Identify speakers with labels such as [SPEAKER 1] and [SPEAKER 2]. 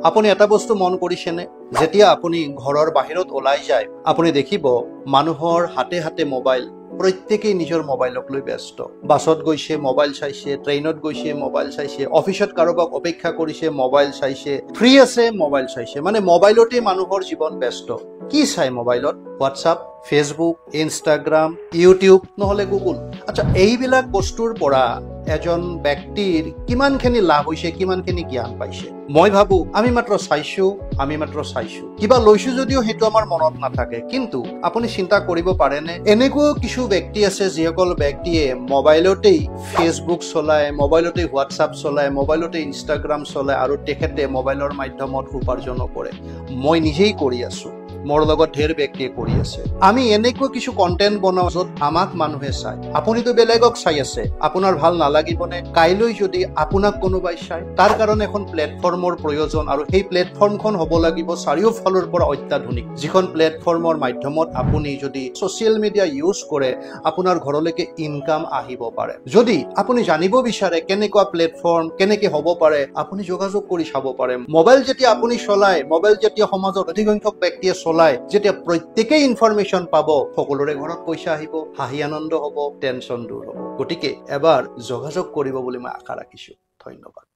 [SPEAKER 1] আপুনি এটা বস্তু মন কৰিছেনে যেতিয়া আপুনি ঘৰৰ বাহিৰত ওলাই যায় আপুনি দেখিব মানুহৰ হাতে হাতে মোবাইল প্ৰত্যেকেই নিজৰ মোবাইলক লৈ ব্যস্ত বাছত গৈছে মোবাইল চাইছে ট্ৰেইনত গৈছে মোবাইল চাইছে অফিসত কাৰোবাক অপেক্ষা কৰিছে মোবাইল চাইছে ফ্ৰী আছে মোবাইল চাইছে মানে মোবাইলতে মানুহৰ জীৱন ব্যস্ত কি চাই মোবাইলত হোৱাটছআপ ফেসবুক ইনষ্টাগ্ৰাম ইউটিউব নহলে গুগল আচ্ছা এইবিলাক বস্তুৰ পৰা এজন ব্যক্তিৰ কিমানখিনি লাভ হৈছে কিমানখিনি জ্ঞান পাইছে মই ভাবো আমি মাত্ৰ চাইছো কিবা লৈছো যদিও হেতু আমাৰ মনত নাথাকে কিন্তু আপুনি চিন্তা কৰিব পাৰেনে এনেকুৱা কিছু ব্যক্তি আছে যিসকল ব্যক্তিয়ে মোবাইলতেই ফেসবুক চলায় মোবাইলতে হোৱাটছআপ চলায় মোবাইলতে ইনষ্টাগ্ৰাম চলায় আৰু তেখেতে মোবাইলৰ মাধ্যমত উপাৰ্জন কৰে মই নিজেই কৰি আছো মোৰ লগত ঢেৰ ব্যক্তিয়ে কৰি আছে আমি এনেকুৱা কিছু কন্টেন্ট বনাও যত আমাক মানুহে চাই আপুনিতো বেলেগক চাই আছে আপোনাৰ ভাল নালাগিবনে কাইলৈ যদি আপোনাক কোনোবাই চাই তাৰ কাৰণে এখন প্লেটফৰ্মৰ প্ৰয়োজন আৰু সেই প্লেটফৰ্মখন হ'ব লাগিব চাৰিওফালৰ পৰা অত্যাধুনিক যিখন প্লেটফৰ্মৰ মাধ্যমত আপুনি যদি সোশ্যাল মিডিয়া ইউজ কৰে আপোনাৰ ঘৰলৈকে ইনকাম আহিব পাৰে যদি আপুনি জানিব বিচাৰে কেনেকুৱা প্লেটফৰ্ম কেনেকৈ হ'ব পাৰে আপুনি যোগাযোগ কৰি চাব পাৰে মোবাইল যেতিয়া আপুনি চলায় মোবাইল যেতিয়া সমাজত অধিক সংখ্যক ব্যক্তিয়ে চলায় যেতিয়া প্ৰত্যেকেই ইনফৰমেশ্যন পাব সকলোৰে ঘৰত পইচা আহিব হাঁহি আনন্দ হ'ব টেনচন দূৰ হ'ব গতিকে এবাৰ যোগাযোগ কৰিব বুলি মই আশা ৰাখিছো ধন্যবাদ